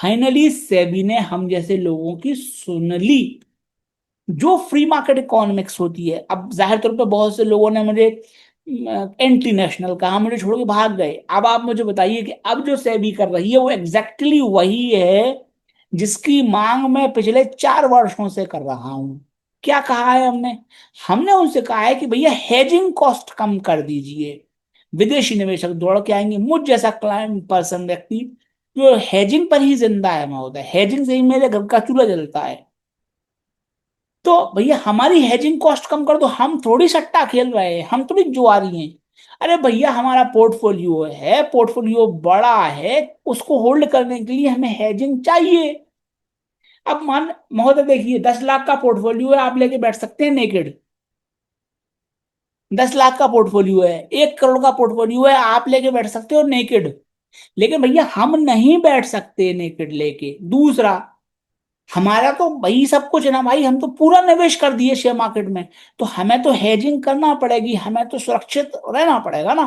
Finally SEBI ने हम जैसे लोगों की सुन ली। जो फ्री मार्केट इकोनॉमिक्स होती है, अब जाहिर तौर पे बहुत से लोगों ने मुझे एंटी नेशनल कहा, मुझे छोड़ के भाग गए। अब आप मुझे बताइए कि अब जो सेबी कर रही है वो एग्जैक्टली वही है जिसकी मांग मैं पिछले 4 वर्षों से कर रहा हूं। क्या कहा है हमने? हमने उनसे कहा है कि भैया हेजिंग कॉस्ट कम कर दीजिए। विदेशी निवेशक दौड़ के आएंगे, मुझ जैसा क्लाइंट पर्सन व्यक्ति जो हेजिंग पर ही जिंदा है महोदय, हेजिंग से ही मेरे घर का चूल्हा जलता है। तो भैया हमारी हेजिंग कॉस्ट कम कर दो, हम थोड़ी सट्टा खेल रहे हैं, हम थोड़ी जुआरी हैं। अरे भैया हमारा पोर्टफोलियो है, पोर्टफोलियो बड़ा है, उसको होल्ड करने के लिए हमें हेजिंग चाहिए। अब मान महोदय देखिए, 10 लाख का पोर्टफोलियो है, आप लेके बैठ सकते हैं नेकेड। 10 लाख का पोर्टफोलियो है, 1 करोड़ का पोर्टफोलियो है, आप लेके बैठ सकते हो नेकेड। लेकिन भैया हम नहीं बैठ सकते नेकेड लेके। दूसरा, हमारा तो भाई सब कुछ है ना भाई, हम तो पूरा निवेश कर दिए शेयर मार्केट में। तो हमें तो हेजिंग करना पड़ेगी, हमें तो सुरक्षित रहना पड़ेगा ना।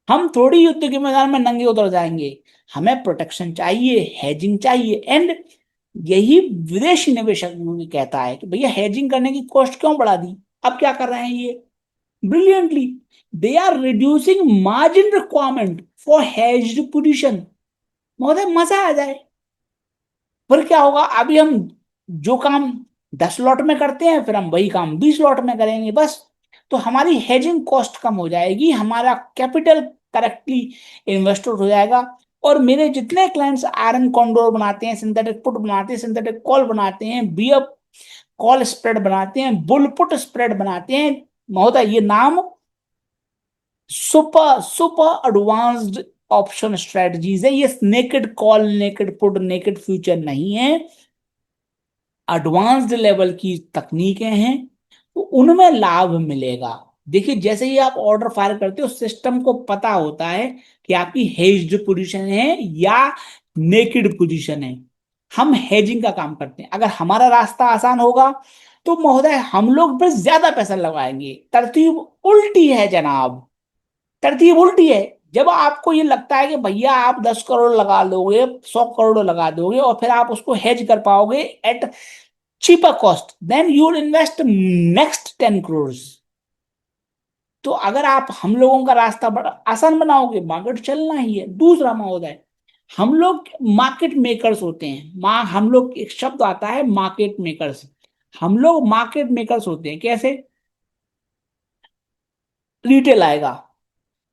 हम थोड़ी युद्ध के मैदान में नंगे उतर जाएंगे। हमें प्रोटेक्शन चाहिए, हेजिंग चाहिए। एंड यही विदेशी निवेशक भी कहता है कि भैया हेजिंग करने की कॉस्ट क्यों बढ़ा दी। अब क्या कर रहे हैं ये? Brilliantly, they are reducing margin requirement for hedged position. महोदय मजा आ जाए। फिर क्या होगा? अभी हम जो काम 10 लॉट में करते हैं, फिर हम वही काम 20 लॉट में करेंगे बस। तो हमारी हेजिंग कॉस्ट कम हो जाएगी, हमारा कैपिटल करेक्टली इन्वेस्टेड हो जाएगा। और मेरे जितने क्लाइंट्स आयरन कॉन्डोर बनाते हैं, सिंथेटिक पुट बनाते हैं, सिंथेटिक कॉल बनाते हैं, बियर कॉल स्प्रेड बनाते हैं, बुल पुट स्प्रेड बनाते हैं, महोदय ये नाम super super advanced option strategies है। ये naked call, naked put, naked future नहीं है, एडवांस्ड लेवल की तकनीकें हैं। तो उनमें लाभ मिलेगा। देखिए जैसे ही आप ऑर्डर फायर करते हो, सिस्टम को पता होता है कि आपकी हेज्ड पोजीशन है या नेकेड पोजीशन है। हम हेजिंग का काम करते हैं। अगर हमारा रास्ता आसान होगा तो महोदय हम लोग फिर ज्यादा पैसा लगाएंगे। तरतीब उल्टी है जनाब, तरतीब उल्टी है। जब आपको ये लगता है कि भैया आप 10 करोड़ लगा लोगे, 100 करोड़ लगा दोगे और फिर आप उसको हेज कर पाओगे eight cheaper cost, then you will invest next 10 crores। तो अगर आप हम लोगों का रास्ता बड़ा आसान बनाओगे, मार्केट चलना ही है। दूसरा महोदय, हम लोग मार्केट मेकर्स होते हैं। हम लोग, एक शब्द आता है मार्केट मेकर्स। हम लोग मार्केट मेकर्स होते हैं। कैसे? रिटेल आएगा,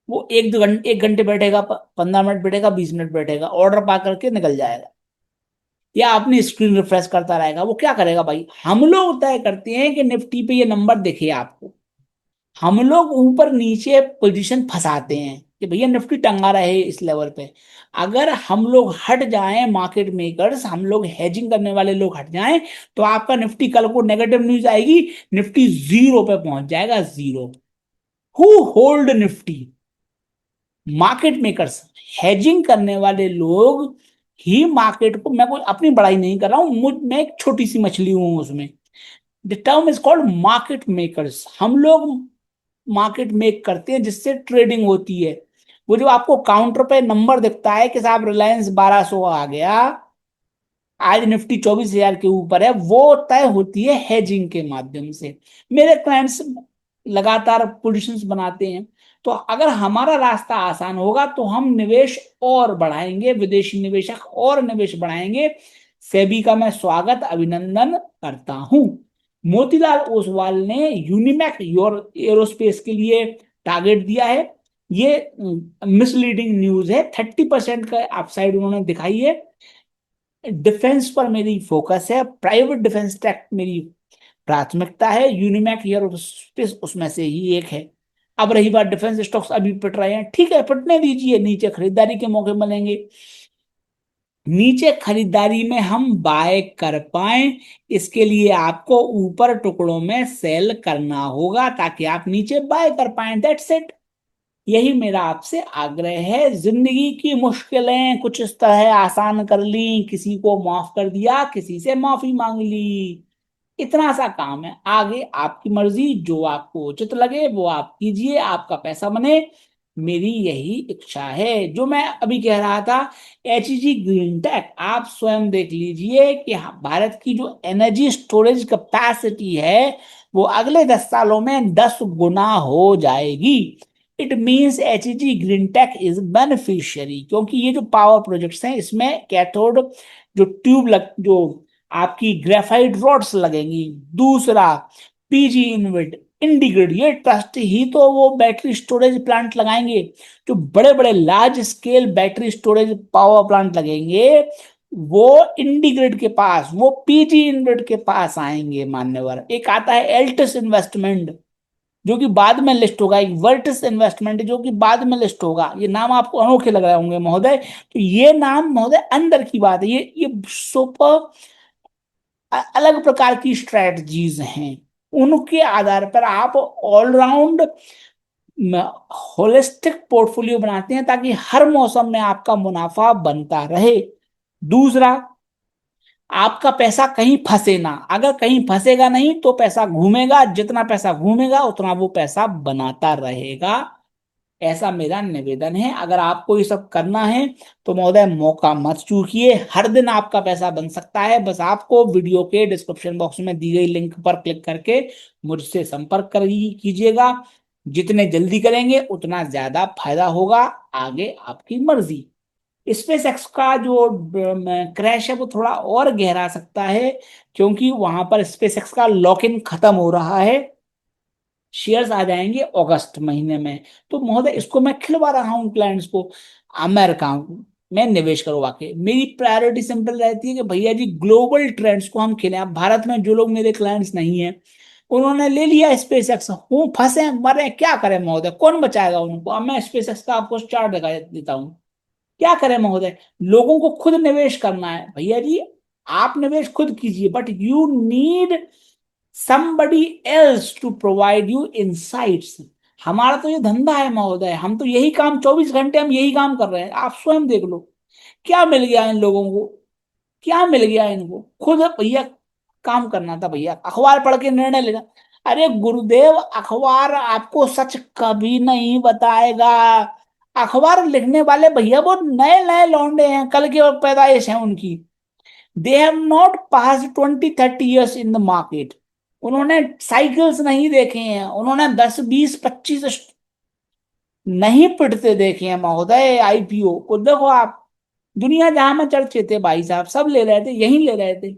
वो 1 2 घंटे, 1 घंटे बैठेगा, 15 मिनट बैठेगा, 20 मिनट बैठेगा, ऑर्डर पा करके निकल जाएगा, या अपनी स्क्रीन रिफ्रेश करता रहेगा। वो क्या करेगा भाई? हम लोग तय करते हैं कि निफ्टी पे ये नंबर दिखे आपको, हम लोग ऊपर नीचे पोजीशन फंसाते हैं कि भैया निफ्टी टंगा रहे इस लेवल पे। अगर हम लोग हट जाएं, मार्केट मेकर्स, हम लोग हेजिंग करने वाले लोग हट जाएं, तो आपका निफ्टी कल को नेगेटिव न्यूज आएगी, निफ्टी जीरो पे पहुंच जाएगा, zero. Who hold Nifty? Market makers, hedging करने वाले लोग ही मार्केट को। मैं कोई अपनी बड़ाई नहीं कर रहा हूं, मैं एक छोटी सी मछली हूं उसमें। The term is called market makers. हम लोग मार्केट मेक करते हैं जिससे ट्रेडिंग होती है। वो जो आपको काउंटर पे नंबर दिखता है कि साहब रिलायंस 1200 आ गया, आज निफ्टी 24,000 के ऊपर है, वो तय होती है हेजिंग के माध्यम से। मेरे क्लाइंट्स लगातार पोजीशंस बनाते हैं। तो अगर हमारा रास्ता आसान होगा तो हम निवेश और बढ़ाएंगे, विदेशी निवेशक और निवेश बढ़ाएंगे। सेबी का मैं स्वागत अभिनंदन करता हूं। मोतीलाल ओसवाल ने यूनिमैक एरोस्पेस के लिए टारगेट दिया है। ये मिसलीडिंग न्यूज है। 30% का अपसाइड उन्होंने दिखाई है। डिफेंस पर मेरी फोकस है, प्राइवेट डिफेंस टेक मेरी प्राथमिकता है। यूनिमैक एरोस्पेस उसमें से ही एक है। अब रही बात, डिफेंस स्टॉक्स अभी पिट रहे हैं, ठीक है पिटने दीजिए, नीचे खरीदारी के मौके मिलेंगे। नीचे खरीदारी में हम बाय कर पाए, इसके लिए आपको ऊपर टुकड़ों में सेल करना होगा ताकि आप नीचे बाय कर पाए। That's it. यही मेरा आपसे आग्रह है। जिंदगी की मुश्किलें कुछ इस तरह आसान कर ली, किसी को माफ कर दिया, किसी से माफी मांग ली, इतना सा काम है। आगे आपकी मर्जी, जो आपको उचित लगे वो आप कीजिए, आपका पैसा बने। मेरी यही इच्छा है। जो मैं अभी कह रहा था, HEG ग्रीन टेक, आप स्वयं देख लीजिए कि भारत की जो एनर्जी स्टोरेज कैपेसिटी है वो अगले 10 सालों में 10 गुना हो जाएगी। It means HEG green tech is beneficiary, क्योंकि ये जो पावर प्रोजेक्ट्स हैं इसमें कैथोड जो ट्यूब लग जो आपकी ग्रेफाइट रॉड्स लगेंगी। दूसरा, PG इन्वर्ट इंडिग्रिड, ये ट्रस्ट ही तो वो बैटरी स्टोरेज प्लांट लगाएंगे। जो बड़े बड़े large scale battery storage power plant लगेंगे वो इंडिग्रिड के पास, वो PG इन्वर्ट के पास आएंगे मान्यवर। एक आता है एल्टिस इन्वेस्टमेंट जो कि बाद में लिस्ट होगा, एक वर्टिस इन्वेस्टमेंट जो कि बाद में लिस्ट होगा। ये नाम आपको अनोखे लग रहे होंगे महोदय, तो ये नाम महोदय अंदर की बात है। ये सुपर अलग प्रकार की स्ट्रेटजीज हैं। उनके आधार पर आप ऑलराउंड होलिस्टिक पोर्टफोलियो बनाते हैं ताकि हर मौसम में आपका मुनाफा बनता रहे। दूसरा, आपका पैसा कहीं फंसे ना। अगर कहीं फंसेगा नहीं तो पैसा घूमेगा, जितना पैसा घूमेगा उतना वो पैसा बनाता रहेगा। ऐसा मेरा निवेदन है। अगर आपको ये सब करना है तो महोदय मौका मत चूकिए, हर दिन आपका पैसा बन सकता है। बस आपको वीडियो के डिस्क्रिप्शन बॉक्स में दी गई लिंक पर क्लिक करके मुझसे संपर्क कर कीजिएगा। जितने जल्दी करेंगे उतना ज्यादा फायदा होगा। आगे आपकी मर्जी। स्पेस एक्स का जो क्रैश है वो थोड़ा और गहरा सकता है, क्योंकि वहां पर स्पेस एक्स का लॉक इन खत्म हो रहा है। शेयर्स आ जाएंगे अगस्त महीने में। तो महोदय इसको मैं खिलवा रहा हूँ क्लाइंट्स को। अमेरिका में निवेश करवा के मेरी प्रायोरिटी सिंपल रहती है कि भैया जी ग्लोबल ट्रेंड्स को हम खेलें। अब भारत में जो लोग मेरे क्लाइंट्स नहीं है उन्होंने ले लिया स्पेस एक्स, हूँ फंसे मरे क्या करें महोदय, कौन बचाएगा उनको। अब मैं स्पेस एक्स का आपको चार्ट दिखा देता हूँ। क्या करें महोदय, लोगों को खुद निवेश करना है भैया जी। आप निवेश खुद कीजिए, but you need somebody else to provide you insights। हमारा तो ये धंधा है महोदय, हम तो यही काम 24 घंटे हम यही काम कर रहे हैं। आप स्वयं देख लो क्या मिल गया इन लोगों को, क्या मिल गया इनको। खुद भैया काम करना था भैया, अखबार पढ़ के निर्णय लेना। अरे गुरुदेव, अखबार आपको सच कभी नहीं बताएगा। अखबार लिखने वाले भैया वो नए नए लौंडे हैं, कल की पैदाइश है उनकी। They have not pass 20-30 years in the market. उन्होंने साइकिल्स नहीं देखे हैं, उन्होंने 10-20-25 नहीं पिटते देखे हैं महोदय। IPO को देखो आप, दुनिया जहां में चर्चे थे भाई साहब सब ले रहे थे, यही ले रहे थे।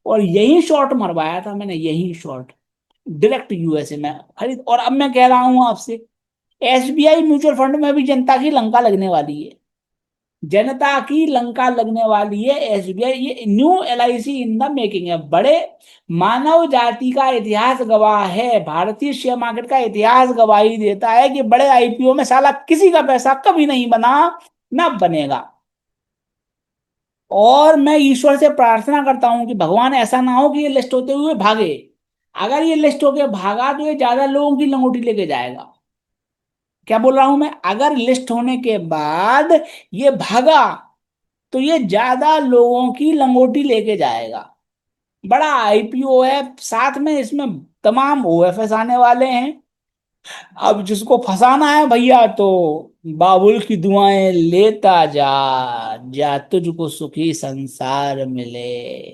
और यही शॉट मरवाया था मैंने, यही शॉट डायरेक्ट USA में खरीद। और अब मैं कह रहा हूं आपसे, SBI म्यूचुअल फंड में भी जनता की लंका लगने वाली है। जनता की लंका लगने वाली है SBI। ये new LIC in the making है। बड़े मानव जाति का इतिहास गवाह है, भारतीय शेयर मार्केट का इतिहास गवाही देता है कि बड़े IPO में साला किसी का पैसा कभी नहीं बना, ना बनेगा। और मैं ईश्वर से प्रार्थना करता हूं कि भगवान ऐसा ना हो कि ये लिस्ट होते हुए भागे। अगर ये लिस्ट होके भागा तो ये ज्यादा लोगों की लंगोटी लेके जाएगा। क्या बोल रहा हूं मैं, अगर लिस्ट होने के बाद ये भागा तो ये ज्यादा लोगों की लंगोटी लेके जाएगा। बड़ा IPO है, साथ में इसमें तमाम OFS आने वाले हैं। अब जिसको फंसाना है भैया तो बाबुल की दुआएं लेता जा, जा तुझको सुखी संसार मिले।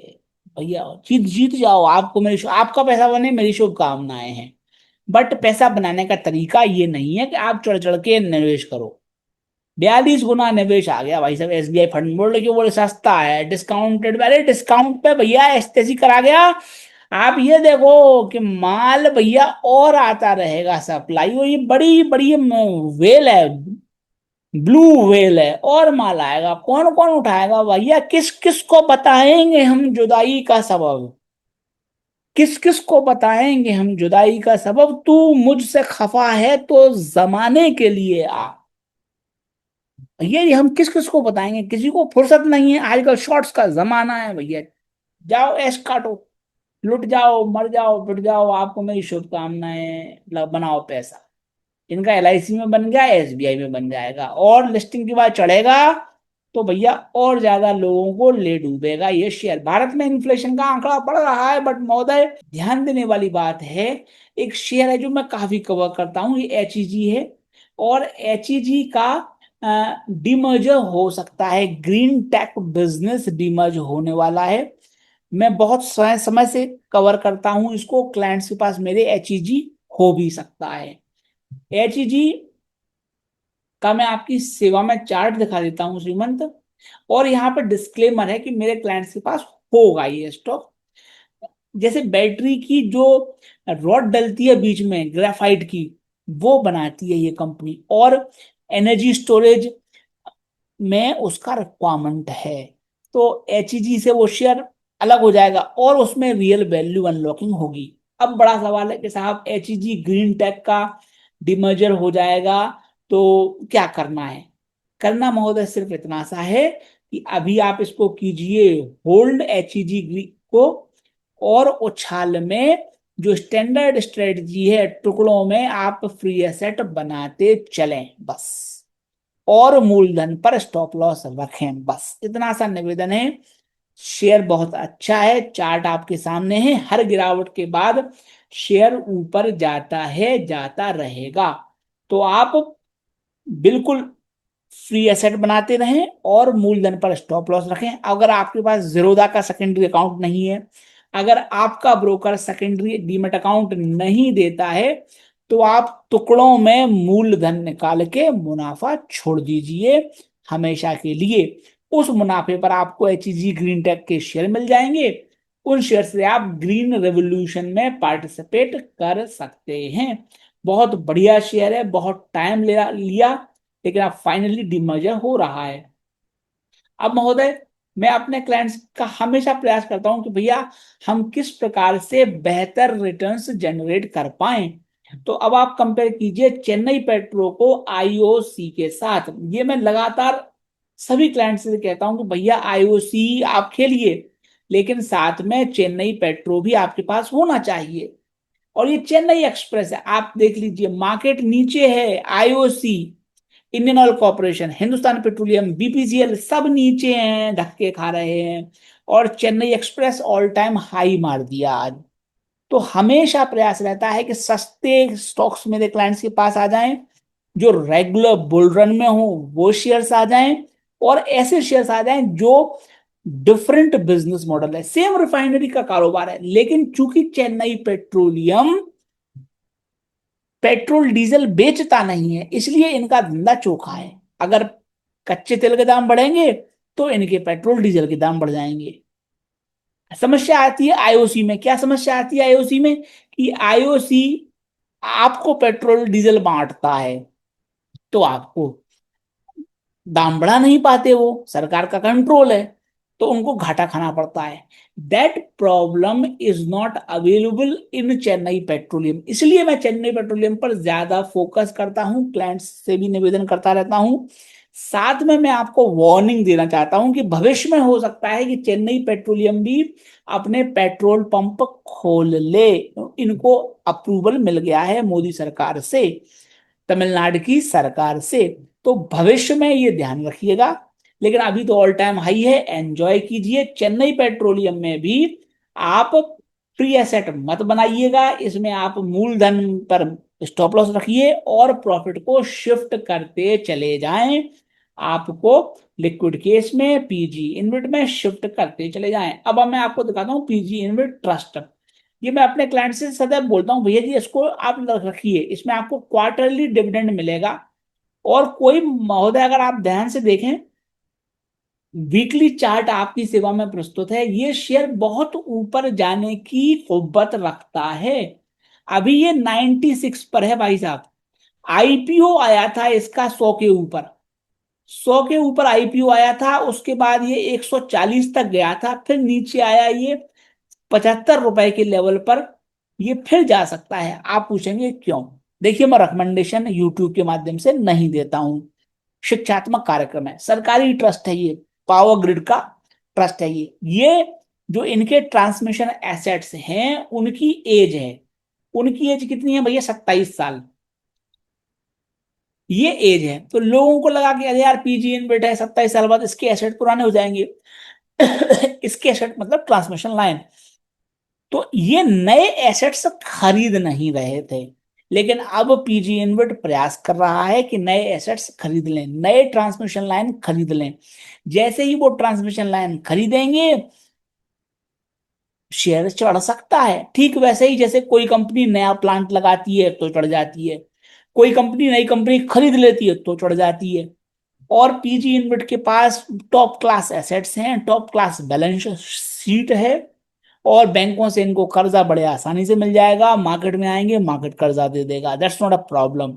भैया जीत जीत जाओ, आपको मेरी आपका पैसा बने मेरी शुभकामनाएं हैं। बट पैसा बनाने का तरीका ये नहीं है कि आप चढ़ चढ़ के निवेश करो। 42 गुना निवेश आ गया भाई साहब SBI फंड। बोल रहे कि वो सस्ता है, डिस्काउंटेड, अरे डिस्काउंट पे भैया एसटेसी करा गया। आप ये देखो कि माल भैया और आता रहेगा सप्लाई। और ये बड़ी बड़ी वेल है, ब्लू वेल है, और माल आएगा। कौन कौन उठाएगा भैया, किस किस को बताएंगे हम जुदाई का सबब, किस किस को बताएंगे हम जुदाई का सबब। तू मुझसे खफा है तो जमाने के लिए आ। ये हम किस किस को बताएंगे, किसी को फुर्सत नहीं है। आजकल शॉर्ट्स का जमाना है भैया। जाओ ऐश काटो, लुट जाओ, मर जाओ, पिट जाओ, आपको मेरी शुभकामनाएं। बनाओ पैसा। इनका LIC में बन गया, SBI में बन जाएगा, और लिस्टिंग के बाद चढ़ेगा तो भैया और ज्यादा लोगों को ले डूबेगा ये शेयर। भारत में इन्फ्लेशन का आंकड़ा बढ़ रहा है, बट महोदय ध्यान देने वाली बात है, एक शेयर है जो मैं काफी कवर करता हूँ, ये HEG है। और एचईजी का डीमर्जर हो सकता है, ग्रीन टेक बिजनेस डीमर्ज होने वाला है। मैं बहुत समय समय से कवर करता हूं इसको, क्लाइंट्स के पास मेरे एचईजी हो भी सकता है। एचईजी का मैं आपकी सेवा में चार्ट दिखा देता हूं श्रीमंत, और यहाँ पर डिस्क्लेमर है कि मेरे क्लाइंट्स के पास होगा ये स्टॉक। जैसे बैटरी की जो रॉड डलती है बीच में ग्रेफाइट की, वो बनाती है ये कंपनी, और एनर्जी स्टोरेज में उसका रिक्वायरमेंट है। तो एचईजी से वो शेयर अलग हो जाएगा और उसमें रियल वैल्यू अनलॉकिंग होगी। अब बड़ा सवाल है कि साहब एचईजी ग्रीन टेक का डिमर्जर हो जाएगा तो क्या करना है? करना महोदय सिर्फ इतना सा है कि अभी आप इसको कीजिए होल्ड एचईजी को, और उछाल में जो स्टैंडर्ड स्ट्रेटजी है टुकड़ों में आप फ्री एसेट बनाते चलें बस, और मूलधन पर स्टॉप लॉस रखें, बस इतना सा निवेदन है। शेयर बहुत अच्छा है, चार्ट आपके सामने है, हर गिरावट के बाद शेयर ऊपर जाता है, जाता रहेगा। तो आप बिल्कुल फ्री एसेट बनाते रहें और मूलधन पर स्टॉप लॉस रखें। अगर आपके पास जीरोधा का सेकेंडरी अकाउंट नहीं है, अगर आपका ब्रोकर सेकेंडरी डीमेट अकाउंट नहीं देता है, तो आप टुकड़ों में मूलधन निकाल के मुनाफा छोड़ दीजिए हमेशा के लिए। उस मुनाफे पर आपको एचईजी ग्रीन टेक के शेयर मिल जाएंगे, उन शेयर से आप ग्रीन रेवोल्यूशन में पार्टिसिपेट कर सकते हैं। बहुत बढ़िया शेयर है, बहुत टाइम लिया, लेकिन अब फाइनली डिमर्जर हो रहा है। अब महोदय मैं अपने क्लाइंट्स का हमेशा प्रयास करता हूं कि भैया हम किस प्रकार से बेहतर रिटर्न्स जनरेट कर पाए। तो अब आप कंपेयर कीजिए चेन्नई पेट्रो को आईओसी के साथ। ये मैं लगातार सभी क्लाइंट्स से कहता हूं कि भैया आईओसी आप खेलिए, लेकिन साथ में चेन्नई पेट्रो भी आपके पास होना चाहिए। और ये चेन्नई एक्सप्रेस है, आप देख लीजिए मार्केट नीचे है, IOC, Indian oil corporation, Hindustan petroleum, BPCL सब नीचे हैं, धक्के खा रहे हैं, और Chennai express all time high मार दिया आज। तो हमेशा प्रयास रहता है कि सस्ते स्टॉक्स मेरे क्लाइंट्स के पास आ जाएं, जो रेगुलर बुल रन में हो वो शेयर्स आ जाएं, और ऐसे शेयर्स आ जाएं जो डिफरेंट बिजनेस मॉडल है, सेम रिफाइनरी का कारोबार है, लेकिन चूंकि चेन्नई पेट्रोलियम पेट्रोल डीजल बेचता नहीं है, इसलिए इनका धंधा चोखा है। अगर कच्चे तेल के दाम बढ़ेंगे तो इनके पेट्रोल डीजल के दाम बढ़ जाएंगे। समस्या आती है आईओसी में, क्या समस्या आती है आईओसी में कि आईओसी आपको पेट्रोल डीजल बांटता है, तो आपको दाम बढ़ा नहीं पाते, वो सरकार का कंट्रोल है, तो उनको घाटा खाना पड़ता है। That problem is not available in Chennai petroleum, इसलिए मैं चेन्नई पेट्रोलियम पर ज्यादा फोकस करता हूं, क्लाइंट्स से भी निवेदन करता रहता हूं। साथ में मैं आपको वार्निंग देना चाहता हूं कि भविष्य में हो सकता है कि चेन्नई पेट्रोलियम भी अपने पेट्रोल पंप खोल ले। इनको अप्रूवल मिल गया है मोदी सरकार से, तमिलनाडु की सरकार से, तो भविष्य में ये ध्यान रखिएगा। लेकिन अभी तो ऑल टाइम हाई है, एंजॉय कीजिए। चेन्नई पेट्रोलियम में भी आप फ्री एसेट मत बनाइएगा, इसमें आप मूलधन पर स्टॉप लॉस रखिए और प्रॉफिट को शिफ्ट करते चले जाएं। आपको लिक्विड केस में पीजी इन्वेट में शिफ्ट करते चले जाएं। अब मैं आपको दिखाता हूं पीजी इन्वेट ट्रस्ट। ये मैं अपने क्लाइंट से सदैव बोलता हूँ भैया जी इसको आप रखिए, इसमें आपको क्वार्टरली डिविडेंड मिलेगा। और कोई महोदय अगर आप ध्यान से देखें, वीकली चार्ट आपकी सेवा में प्रस्तुत है, ये शेयर बहुत ऊपर जाने की कुव्वत रखता है। अभी ये 96 पर है भाई साहब। आईपीओ आया था इसका 100 के ऊपर, 100 के ऊपर आईपीओ आया था, उसके बाद ये 140 तक गया था, फिर नीचे आया ये 75 रुपए के लेवल पर। ये फिर जा सकता है। आप पूछेंगे क्यों? देखिए मैं रिकमेंडेशन यूट्यूब के माध्यम से नहीं देता हूं, शिक्षात्मक कार्यक्रम है, सरकारी ट्रस्ट है ये, पावर ग्रिड का ट्रस्ट है ये जो इनके ट्रांसमिशन एसेट्स हैं उनकी एज है, उनकी एज कितनी है भैया? 27 साल ये एज है। तो लोगों को लगा कि अरे यार पीजी इन्वेट है, 27 साल बाद इसके एसेट पुराने हो जाएंगे। इसके एसेट मतलब ट्रांसमिशन लाइन। तो ये नए एसेट्स खरीद नहीं रहे थे, लेकिन अब पीजी इन्वर्ट प्रयास कर रहा है कि नए एसेट्स खरीद लें, नए ट्रांसमिशन लाइन खरीद लें। जैसे ही वो ट्रांसमिशन लाइन खरीदेंगे शेयर चढ़ सकता है। ठीक वैसे ही जैसे कोई कंपनी नया प्लांट लगाती है तो चढ़ जाती है, कोई कंपनी नई कंपनी खरीद लेती है तो चढ़ जाती है। और पीजी इन्वेट के पास टॉप क्लास एसेट्स हैं, टॉप क्लास बैलेंस शीट है, और बैंकों से इनको कर्जा बड़े आसानी से मिल जाएगा। मार्केट में आएंगे, मार्केट कर्जा दे देगा, दैट्स नॉट अ प्रॉब्लम।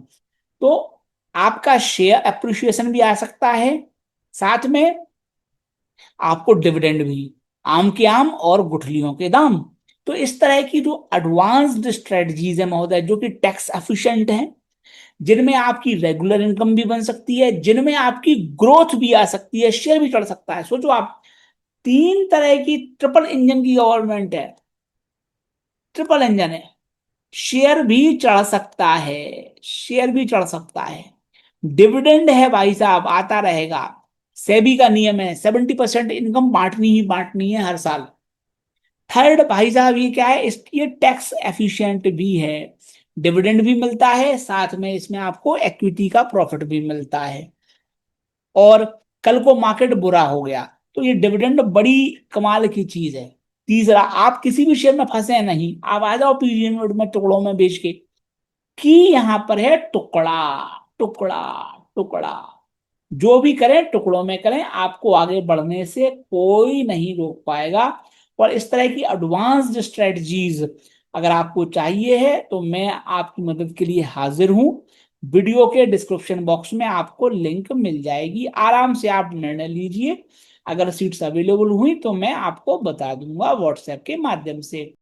तो आपका शेयर अप्रिशिएशन भी आ सकता है, साथ में आपको डिविडेंड भी, आम के आम और गुठलियों के दाम। तो इस तरह की जो एडवांस्ड स्ट्रेटजीज है महोदय, जो कि टैक्स एफिशिएंट है, जिनमें आपकी रेगुलर इनकम भी बन सकती है, जिनमें आपकी ग्रोथ भी आ सकती है, शेयर भी चढ़ सकता है। सोचो आप, तीन तरह की ट्रिपल इंजन की गवर्नमेंट है, ट्रिपल इंजन है, शेयर भी चढ़ सकता है, शेयर भी चढ़ सकता है। डिविडेंड है भाई साहब, आता रहेगा। सेबी का नियम है 70% इनकम बांटनी ही बांटनी है हर साल। थर्ड भाई साहब ये क्या है, इसकी ये टैक्स एफिशिएंट भी है, डिविडेंड भी मिलता है, साथ में इसमें आपको इक्विटी का प्रॉफिट भी मिलता है। और कल को मार्केट बुरा हो गया तो ये डिविडेंड बड़ी कमाल की चीज है। तीसरा, आप किसी भी शेयर में फंसे नहीं, आप आ जाओ पीजीएन में टुकड़ों में बेच के, कि यहां पर है टुकड़ा, टुकड़ा, टुकड़ा। जो भी करें टुकड़ों में करें, आपको आगे बढ़ने से कोई नहीं रोक पाएगा। और इस तरह की एडवांस्ड स्ट्रेटजीज अगर आपको चाहिए है तो मैं आपकी मदद के लिए हाजिर हूं। वीडियो के डिस्क्रिप्शन बॉक्स में आपको लिंक मिल जाएगी, आराम से आप निर्णय लीजिए। अगर सीट्स अवेलेबल हुई तो मैं आपको बता दूंगा व्हाट्सएप के माध्यम से।